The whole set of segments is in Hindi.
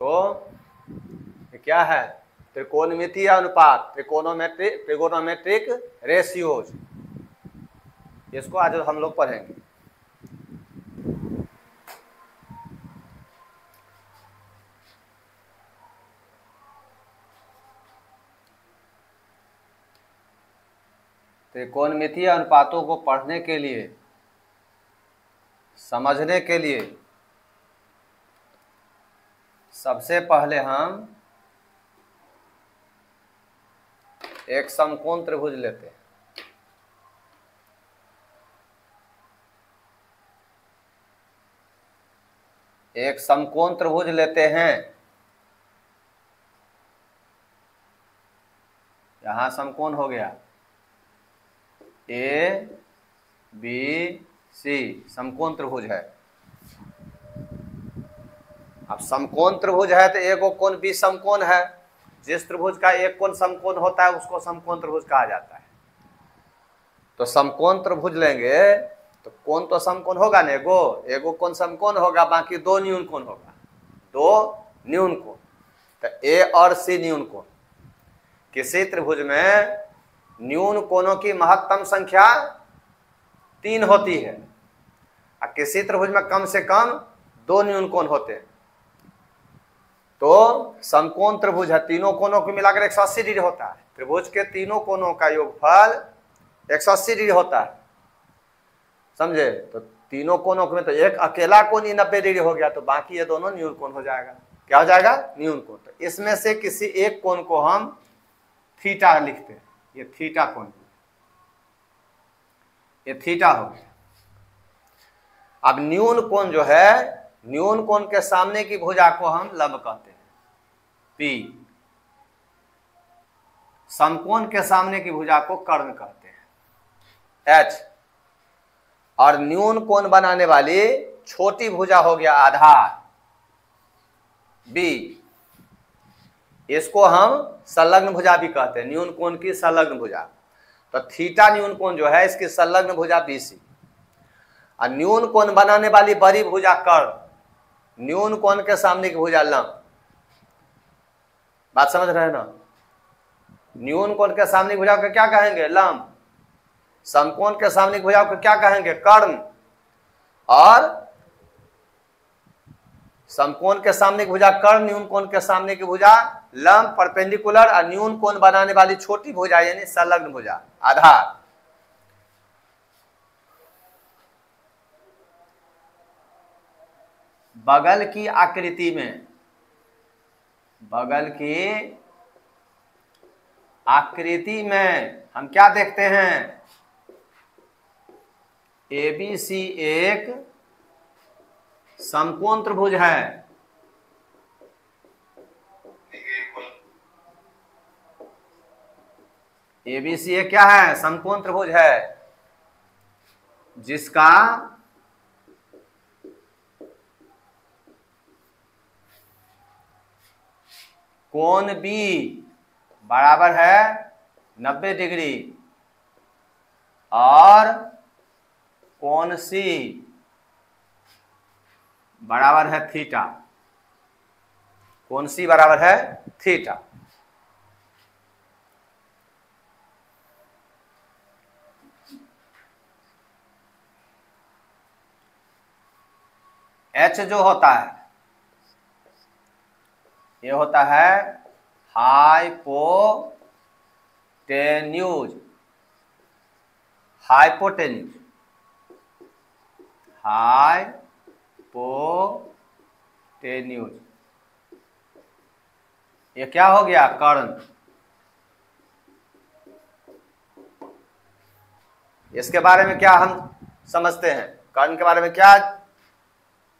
तो ये क्या है? त्रिकोणमितीय अनुपात, ट्रिगोनोमेट्रिक रेशियोज, इसको आज हम लोग पढ़ेंगे। त्रिकोणमितीय अनुपातों को पढ़ने के लिए, समझने के लिए सबसे पहले हम एक समकोण त्रिभुज लेते हैं। एक समकोण त्रिभुज लेते हैं। यहां समकोण हो गया ए बी सी, समकोण त्रिभुज है। अब समकोण त्रिभुज है तो एक कोण बी समकोण है। जिस त्रिभुज का एक कोण समकोण होता है उसको समकोण त्रिभुज कहा जाता है। तो समकोण त्रिभुज लेंगे तो कोण तो समकोण होगा ना, एगो कोण समकोण होगा, बाकी दो न्यून कोण होगा, दो न्यून कोण। तो ए और सी न्यून कोण। किसी त्रिभुज में न्यून कोणों की महत्तम संख्या 3 होती है और किसी त्रिभुज में कम से कम 2 न्यून कोण होते हैं। तो समकोण त्रिभुज है, तीनों कोणों को मिलाकर 180 डिग्री होता है। त्रिभुज के तीनों कोणों का योगफल 180 डिग्री होता है, समझे? तो तीनों कोणों में तो एक अकेला कोण ही 90 डिग्री हो गया, तो बाकी ये दोनों न्यून कोण हो जाएगा। क्या हो जाएगा? न्यून कोण। तो इसमें से किसी एक कोण को हम थीटा लिखते हैं। ये थीटा कोण, ये थीटा हो गया। अब न्यून कोण जो है, न्यून कोण के सामने की भुजा को हम लंब कहते हैं, पी। समकोण के सामने की भुजा को कर्ण कहते हैं, एच। और न्यून कोण बनाने वाली छोटी भुजा हो गया आधार, बी। इसको हम संलग्न भुजा भी कहते हैं, न्यून कोण की संलग्न भुजा। तो थीटा न्यून कोण जो है, इसकी संलग्न भुजा बीसी। और न्यून कोण बनाने वाली बड़ी भुजा कर्ण, न्यून कोण के सामने की भुजा लंब। बात समझ रहे हैं ना? न्यून कोण के सामने की भुजा को क्या कहेंगे? लंब। समकोण के सामने की भुजा को क्या कहेंगे? कर्ण। और समकोण के सामने की भुजा कर्ण, न्यून कोण के सामने की भुजा लंब, परपेंडिकुलर। और न्यून कोण बनाने वाली छोटी भुजा यानी संलग्न भुजा, आधार। बगल की आकृति में, बगल की आकृति में हम क्या देखते हैं? एबीसी एक समकोण त्रिभुज है। एबीसी एक क्या है? समकोण त्रिभुज है, जिसका कोण बी बराबर है 90 डिग्री और कोण सी बराबर है थीटा। कोण सी बराबर है थीटा। एच जो होता है, ये होता है हाइपोटेन्यूज, हाइपोटेन्यूज, हाइपोटेन्यूज। ये क्या हो गया? कर्ण। इसके बारे में क्या हम समझते हैं? कर्ण के बारे में क्या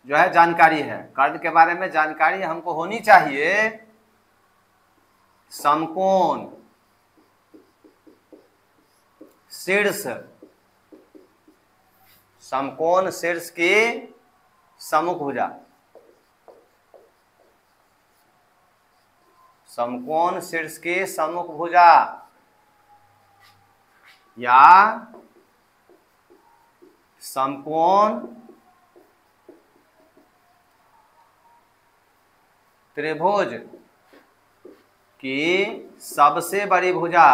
जो है जानकारी है? कर्ण के बारे में जानकारी हमको होनी चाहिए। समकोण शीर्ष, समकोण शीर्ष की सम्मुख भुजा, समकोण शीर्ष की सम्मुख भुजा या समकोण त्रिभुज की सबसे बड़ी भुजा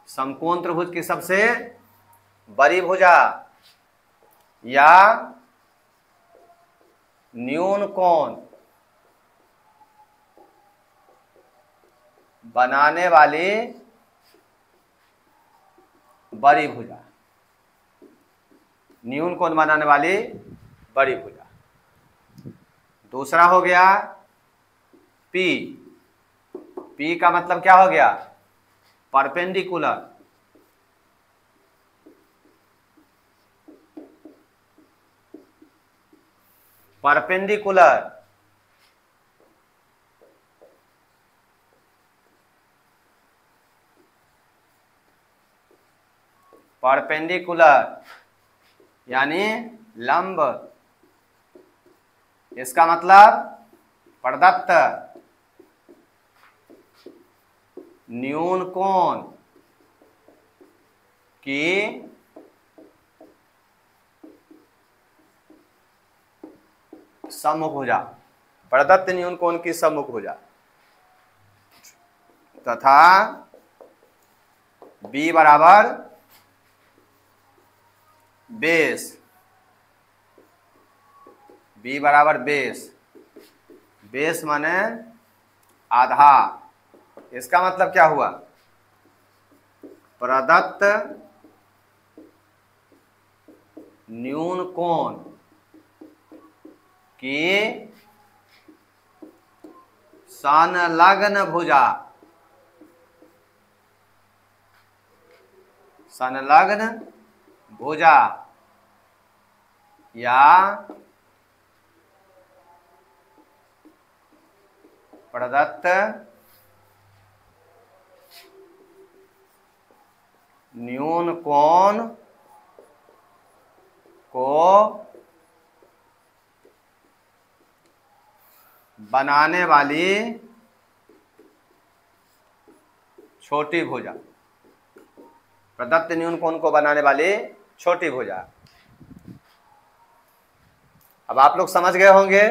समकोण त्रिभुज की सबसे बड़ी भुजा या न्यून कोण बनाने वाली बड़ी भुजा, न्यून कोण बनाने वाली बड़ी भुजा। दूसरा हो गया पी। पी का मतलब क्या हो गया? परपेंडिकुलर। परपेंडिकुलर परपेंडिकुलर यानी लंब। इसका मतलब प्रदत्त न्यून कोण की सम्मुखभुजा, प्रदत्त न्यून कोण की सम्मुखभुजा तथा B बराबर बेस। B बराबर बेस। बेस माने आधार। इसका मतलब क्या हुआ? प्रदत्त न्यून कोण की संलग्न भुजा, संलग्न भुजा या प्रदत्त न्यून कोण को बनाने वाली छोटी भुजा, प्रदत्त न्यून कोण को बनाने वाली छोटी भुजा। अब आप लोग समझ गए होंगे,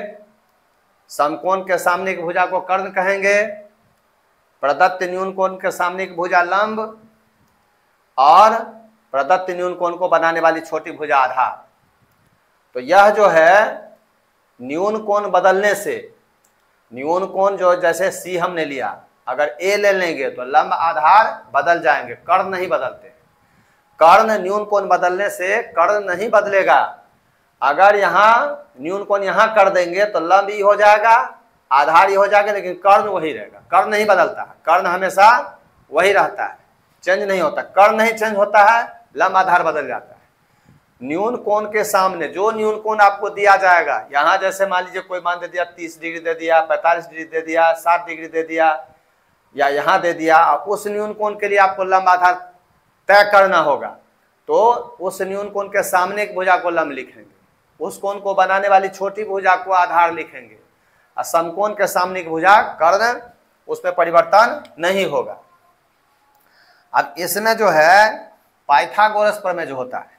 समकोण के सामने की भुजा को कर्ण कहेंगे, प्रदत्त न्यून कोण के सामने की भुजा लंब और प्रदत्त न्यून कोण को बनाने वाली छोटी भुजा आधार। तो यह जो है न्यून कोण बदलने से, न्यून कोण जो जैसे सी हमने लिया, अगर ए ले लेंगे तो लंब आधार बदल जाएंगे, कर्ण नहीं बदलते। कर्ण न्यून कोण बदलने से कर्ण नहीं बदलेगा। अगर यहाँ न्यून कोण यहाँ कर देंगे तो लंब ही हो जाएगा, आधार ही हो जाएगा, लेकिन कर्ण वही रहेगा। कर्ण नहीं बदलता है, कर्ण हमेशा वही रहता है, चेंज नहीं होता। कर्ण नहीं चेंज होता है, लंब आधार बदल जाता है। न्यून कोण के सामने जो न्यून कोण आपको दिया जाएगा, यहाँ जैसे मान लीजिए कोई मान दे दिया 30 डिग्री दे दिया, 45 डिग्री दे दिया, 60 डिग्री दे दिया, या यहाँ दे दिया, उस न्यून कोण के लिए आपको लंब आधार तय करना होगा। तो उस न्यून कोण के सामने की भुजा को लंब लिखेंगे, उस कोण को बनाने वाली छोटी भुजा को आधार लिखेंगे, और समकोण के सामने की भुजा कर्ण, उसमें परिवर्तन नहीं होगा। अब इसमें जो है पाइथागोरस प्रमेय जो होता है,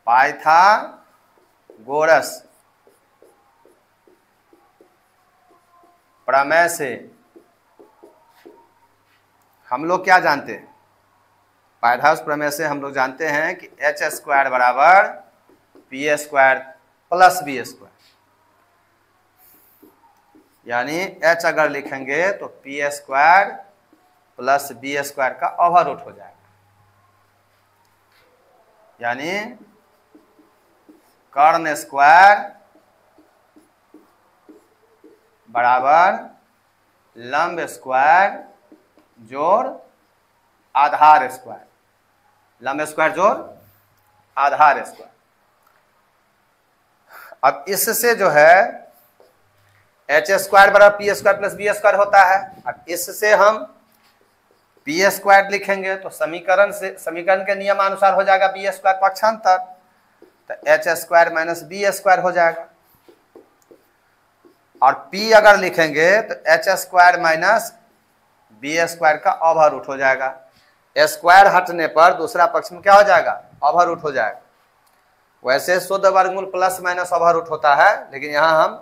पाइथागोरस प्रमेय से हम लोग क्या जानते हैं? पाइथागोरस प्रमेय से हम लोग जानते हैं कि एच स्क्वायर बराबर P square plus B square, यानी एच अगर लिखेंगे तो P square plus B square का ओवर रूट हो जाएगा, यानी कर्ण स्क्वायर बराबर लंब स्क्वायर जोड़ आधार स्क्वायर, लंब स्क्वायर जोड़ आधार स्क्वायर। अब इससे जो है एच स्क्वायर बराबर P square plus B square होता है। अब इससे हम पी स्क्वायर लिखेंगे तो समीकरण के नियमानुसार हो जाएगा बी स्क्वायर पक्षांतर, तो H square minus B square हो जाएगा। और पी अगर लिखेंगे तो H square minus B square का ओवर रूट हो जाएगा। स्क्वायर हटने पर दूसरा पक्ष में क्या हो जाएगा, ओवर रूट हो जाएगा। वैसे शुद्ध वर्गमूल प्लस माइनस ओवर रूट होता है, लेकिन यहाँ हम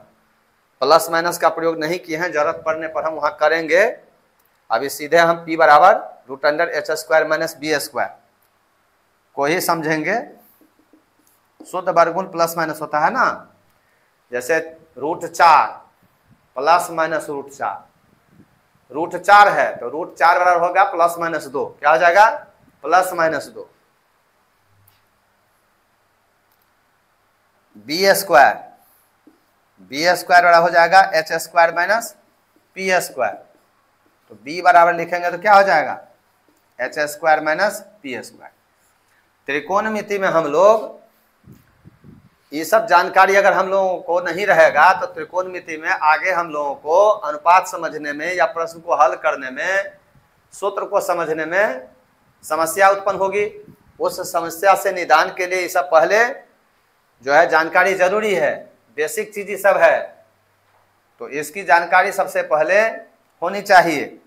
प्लस माइनस का प्रयोग नहीं किए हैं, जरूरत पड़ने पर हम वहाँ करेंगे। अभी सीधे हम p बराबर root under H square minus B square को ही समझेंगे। शुद्ध वर्गमूल प्लस माइनस होता है ना, जैसे √4 प्लस माइनस √4, √4 है तो √4 बराबर होगा प्लस माइनस 2, क्या हो जाएगा, प्लस माइनस 2। बी स्क्वायर बराबर हो जाएगा H square minus P square, तो b बराबर लिखेंगे तो क्या हो जाएगा, H square minus P square. त्रिकोणमिति में हम लोग ये सब जानकारी अगर हम लोगों को नहीं रहेगा तो त्रिकोणमिति में आगे हम लोगों को अनुपात समझने में या प्रश्न को हल करने में, सूत्र को समझने में समस्या उत्पन्न होगी। उस समस्या से निदान के लिए ये सब पहले जो है जानकारी जरूरी है, बेसिक चीज ये सब है, तो इसकी जानकारी सबसे पहले होनी चाहिए।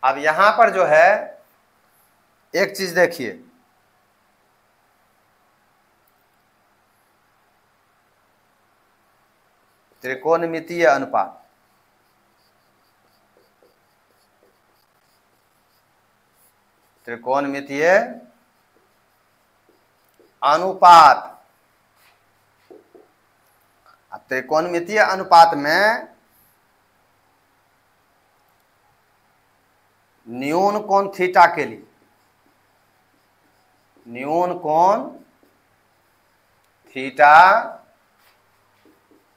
अब यहां पर जो है एक चीज देखिए, त्रिकोणमितीय अनुपात, त्रिकोणमितीय अनुपात। त्रिकोणमितीय अनुपात में न्यून कोण थीटा के लिए, न्यून कोण थीटा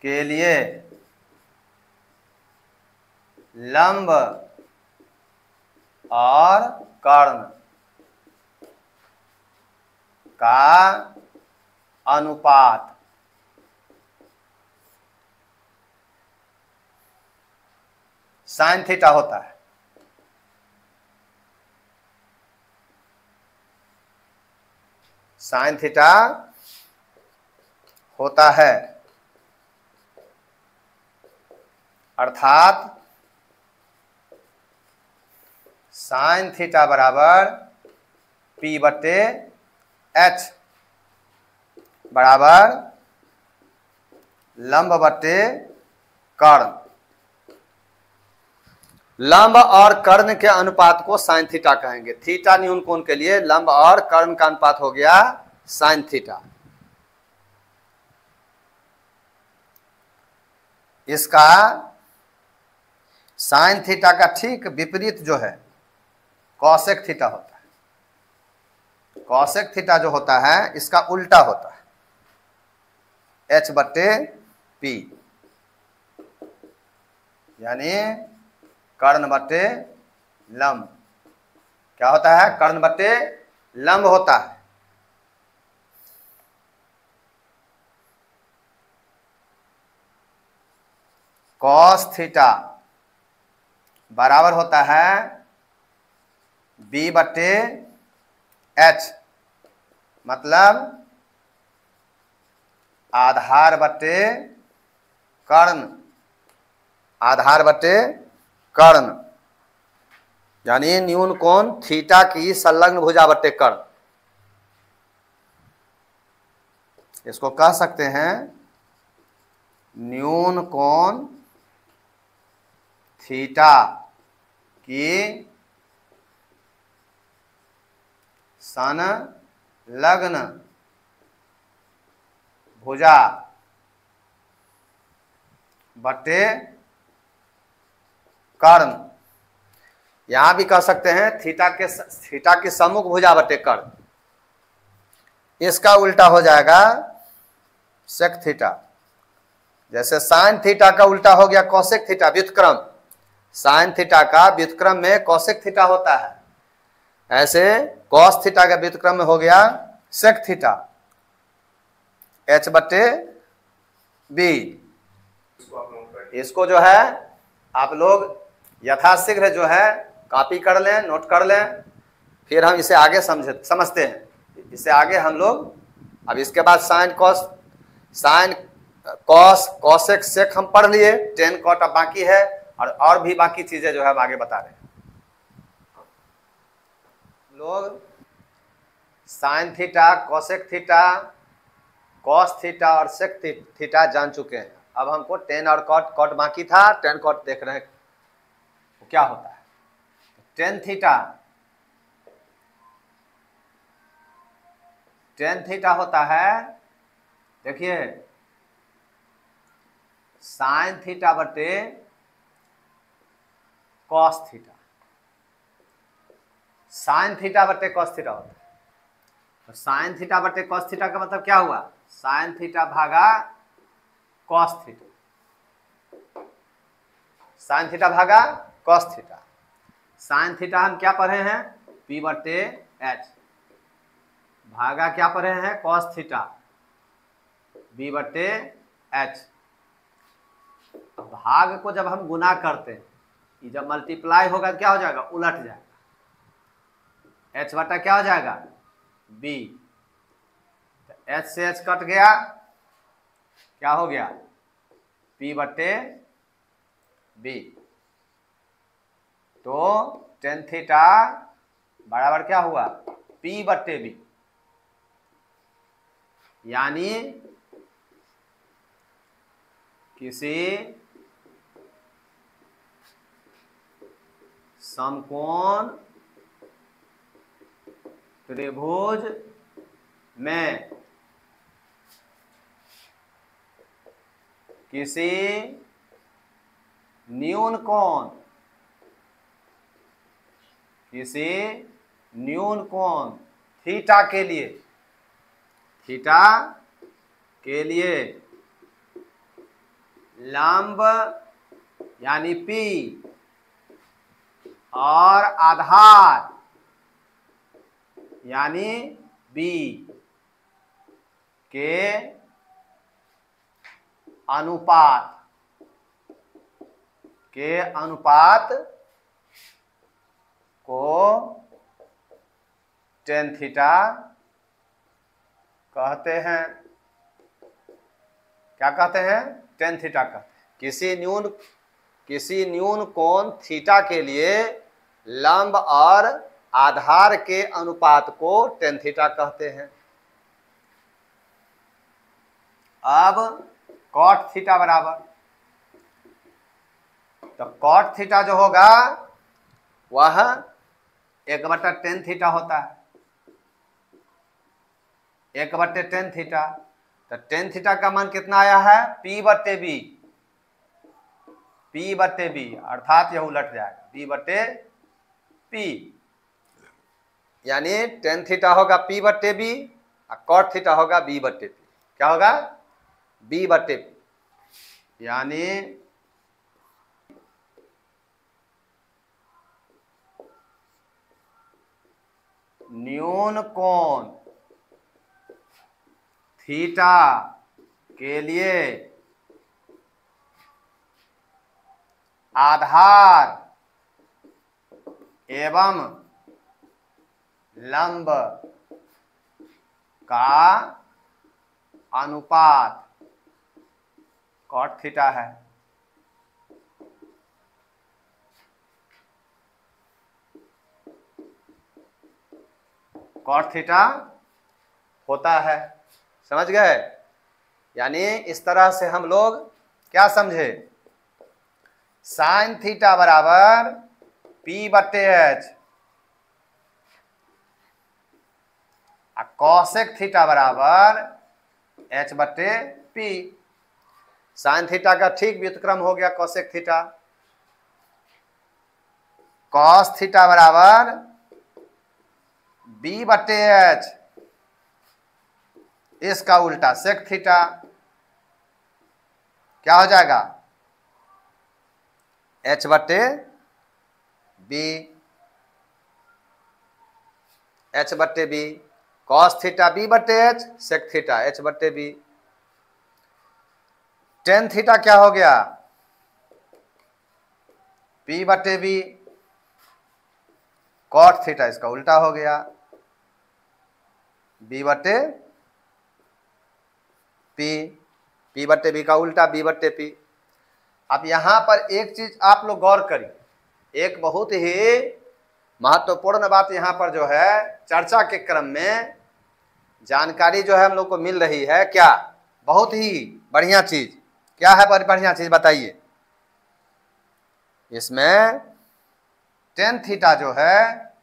के लिए लंब और कर्ण का अनुपात साइन थीटा होता है। साइन थीटा होता है, अर्थात साइन थीटा बराबर p बटे h बराबर लंब बटे कर्ण। लंब और कर्ण के अनुपात को साइन थीटा कहेंगे। थीटा न्यून कोण के लिए लंब और कर्ण का अनुपात हो गया साइन थीटा। इसका साइन थीटा का ठीक विपरीत जो है कॉसेक थीटा होता है। कॉसेक थीटा जो होता है इसका उल्टा होता है, h बटे p, यानी कर्ण बटे लंब। क्या होता है, कर्ण बटे लंब होता है। कॉस थीटा बराबर होता है b बटे h, मतलब आधार बटे कर्ण, आधार बटे कर्ण, यानी न्यून कोण थीटा की संलग्न भुजा बटे कर्ण। इसको कह सकते हैं न्यून कोण थीटा की संलग्न भुजा बटे कर्ण। यहां भी कह सकते हैं थीटा की सम्मुख भुजा बटे कर्ण। इसका उल्टा हो जाएगा सेक थीटा। जैसे साइन थीटा का उल्टा हो गया कॉसेक थीटा, व्युत्क्रम। साइन थीटा का व्युत्क्रम में कॉसेक थीटा होता है, ऐसे कॉस थीटा का व्युत्क्रम में हो गया सेक थीटा, h बटे b। इसको जो है आप लोग यथाशीघ्र जो है कॉपी कर लें, नोट कर लें, फिर हम इसे आगे समझते हैं। इससे आगे हम लोग अब इसके बाद साइन कॉस कॉसेक सेक हम पढ़ लिए, टेन कॉट अब बाकी है, और भी बाकी चीजें जो है हम आगे बता रहे हैं। लोग sine theta, cosec theta, cos theta और सेक थीटा जान चुके हैं। अब हमको टेन और कॉट, कॉट बाकी था, टेन कॉट देख रहे हैं तो क्या होता है। टेन थीटा, टेन थीटा होता है, देखिए साइन थीटा बटे कॉस थीटा, साइन थीटा बटे कॉस थीटा होता है। तो साइन थीटा बटे कॉस थीटा का मतलब क्या हुआ, साइन थीटा भागा कॉस थीटा, साइन थीटा भागा कॉस थीटा। साइन थीटा हम क्या पढ़े हैं, पी बटे एच, भागा क्या पढ़े हैं, कॉस थीटा, बी बटे एच। भाग को जब हम गुना करते हैं, ये जब मल्टीप्लाई होगा क्या हो जाएगा, उलट जाएगा, एच बटा क्या हो जाएगा, बी। एच से एच कट गया, क्या हो गया, पी बटे बी। तो टेन थीटा बराबर क्या हुआ, पी बटे बी। यानी किसी समकोण त्रिभुज में किसी न्यून कोण, किसी न्यून कोण थीटा के लिए, थीटा के लिए लंब यानी पी और आधार यानी बी के अनुपात, के अनुपात को टेन थीटा कहते हैं। क्या कहते हैं, टेन थीटा का। किसी न्यून कोण थीटा के लिए लंब और आधार के अनुपात को टेन थीटा कहते हैं। अब कॉट थीटा बराबर, तो कॉट थीटा जो होगा वह 1/10 थीटा होता है, 1/10 थीटा। तो टेन थीटा का मान कितना आया है, पी बटे बी, पी बटे बी, अर्थात यह उलट जाएगा, बी बटे पी। यानी टेन थीटा होगा पी बटे बी और कॉट थीटा होगा बी बटे पी। क्या होगा, बी बटे पी। यानी न्यून कोण थीटा के लिए आधार एवं लंब का अनुपात कॉट थीटा है। कॉट थीटा होता है, समझ गए। यानी इस तरह से हम लोग क्या समझे, साइन थीटा बराबर पी बटे एच, कॉसेक थीटा बराबर एच बटे पी। साइन थीटा का ठीक व्युत्क्रम हो गया कॉसेक थीटा। कॉस थीटा बराबर बी बटे एच, इसका उल्टा सेक थीटा, क्या हो जाएगा, एच बटे बी, एच बटे बी। कॉस थीटा बी बटे एच, सेक थीटा एच बटे बी। टेन थीटा क्या हो गया, पी बटे बी, कॉट थीटा इसका उल्टा हो गया, बी बटे पी, पी बटे बी का उल्टा बी बटे पी। अब यहां पर एक चीज आप लोग गौर करिए, एक बहुत ही महत्वपूर्ण बात यहाँ पर जो है चर्चा के क्रम में जानकारी जो है हम लोग को मिल रही है, क्या बहुत ही बढ़िया चीज, क्या है बढ़िया चीज बताइए। इसमें टेन थीटा जो है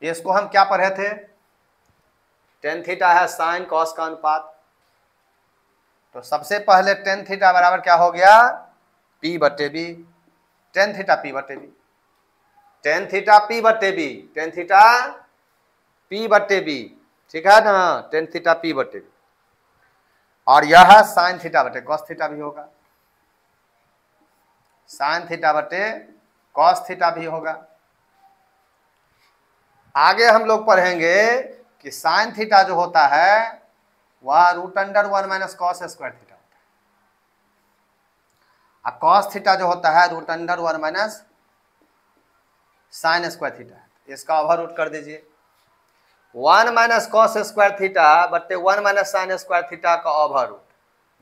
इसको हम क्या पढ़े थे, टेन थीटा है साइन कॉस का अनुपात। तो सबसे पहले टेन थीटा बराबर क्या हो गया, P बटे बी, टेन थीटा P बटे बी, टेन थीटा P बटे बी, टेन थीटा P बटे बी, ठीक है ना, टेन थीटा P बटे बी। और यह है साइन थीटा बटे कॉस थीटा भी होगा, साइन थीटा बटे कॉस थीटा भी होगा। आगे हम लोग पढ़ेंगे कि साइन थीटा जो होता है वह root under 1 minus cos square theta होता है, और कॉस थीटा जो होता है root under 1 minus sine square theta. इसका ओवर रूट कर दीजिए, 1 माइनस कॉस स्क्वायर थीटा बटे 1 माइनस साइन स्क्वायर थीटा का ओवर रूट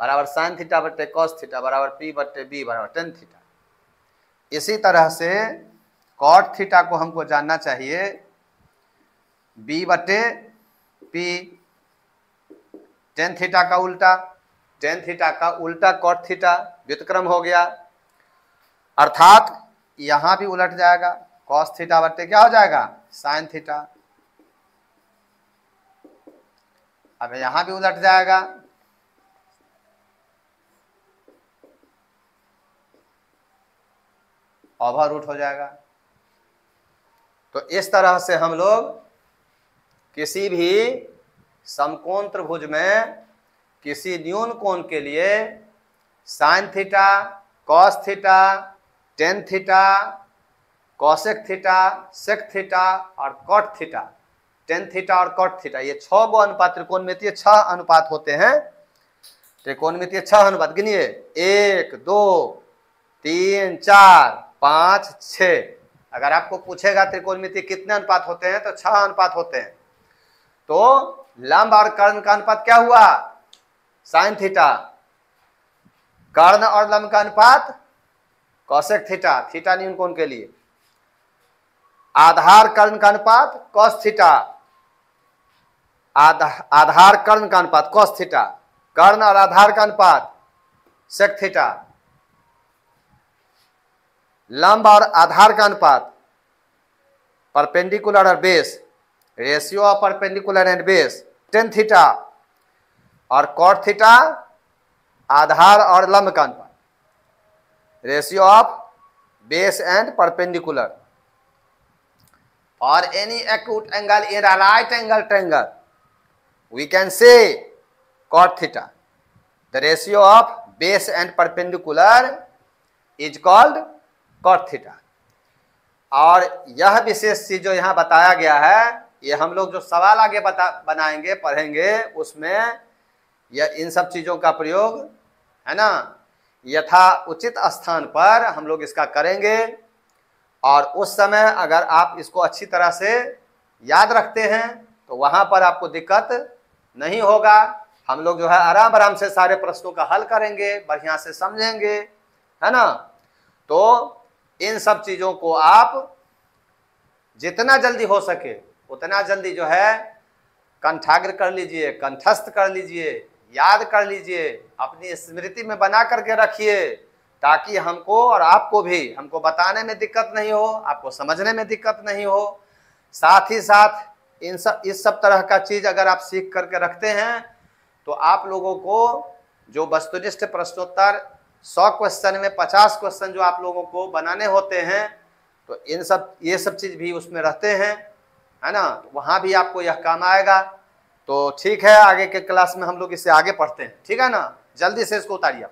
बराबर साइन थीटा बटे कॉस थीटा बराबर P बटे बी बराबर टेन थीटा। इसी तरह से कॉट थीटा को हमको जानना चाहिए, B बटे P, टेन थीटा का उल्टा, टेन थीटा का उल्टा कॉट थीटा, व्युत्क्रम हो गया, अर्थात यहां भी उलट जाएगा, कॉस थीटा बटे क्या हो जाएगा साइन थीटा। अब यहां भी उलट जाएगा, ओवर रूट हो जाएगा। तो इस तरह से हम लोग किसी भी समकोण त्रिभुज में किसी न्यून कोण के लिए sine theta, cos theta, tan theta, cosec theta, sec theta और कॉट थीटा, टेन थीटा और कॉट थीटा, ये 6 गो अनुपात त्रिकोणमितीय 6 अनुपात होते हैं। त्रिकोणमितीय 6 अनुपात गिनिए, 1 2 3 4 5 6। अगर आपको पूछेगा त्रिकोणमितीय कितने अनुपात होते हैं तो 6 अनुपात होते हैं। तो लंब और कर्ण का अनुपात क्या हुआ साइन थीटा, कर्ण और लंब का अनुपात कॉसेक थीटा, थीटा न्यून कोण के लिए, आधार कर्ण का अनुपात कॉस थीटा, आधार कर्ण का अनुपात कॉस थीटा, कर्ण और आधार का अनुपात सेक थीटा, लंब और आधार का अनुपात परपेंडिकुलर और base, ratio of perpendicular and base ten theta, और कॉट थीटा आधार और लंब का अनुपात, ratio of base and perpendicular. और any acute angle in a right angle triangle we can say cot theta, the ratio of base and perpendicular is called cot theta। और यह विशेष चीज जो यहाँ बताया गया है, ये हम लोग जो सवाल आगे बनाएंगे पढ़ेंगे उसमें यह इन सब चीजों का प्रयोग है ना यथा उचित स्थान पर हम लोग इसका करेंगे। और उस समय अगर आप इसको अच्छी तरह से याद रखते हैं तो वहां पर आपको दिक्कत नहीं होगा। हम लोग जो है आराम आराम से सारे प्रश्नों का हल करेंगे, बढ़िया से समझेंगे, है ना। तो इन सब चीजों को आप जितना जल्दी हो सके उतना जल्दी जो है कंठाग्र कर लीजिए, कंठस्थ कर लीजिए, याद कर लीजिए, अपनी स्मृति में बना करके रखिए, ताकि हमको और आपको भी, हमको बताने में दिक्कत नहीं हो, आपको समझने में दिक्कत नहीं हो। साथ ही साथ इस सब तरह का चीज अगर आप सीख करके रखते हैं तो आप लोगों को जो वस्तुनिष्ठ प्रश्नोत्तर 100 क्वेश्चन में 50 क्वेश्चन जो आप लोगों को बनाने होते हैं तो ये सब चीज भी उसमें रहते हैं, है ना। तो वहां भी आपको यह काम आएगा। तो ठीक है, आगे के क्लास में हम लोग इससे आगे पढ़ते हैं, ठीक है ना। जल्दी से इसको उतारिए आप।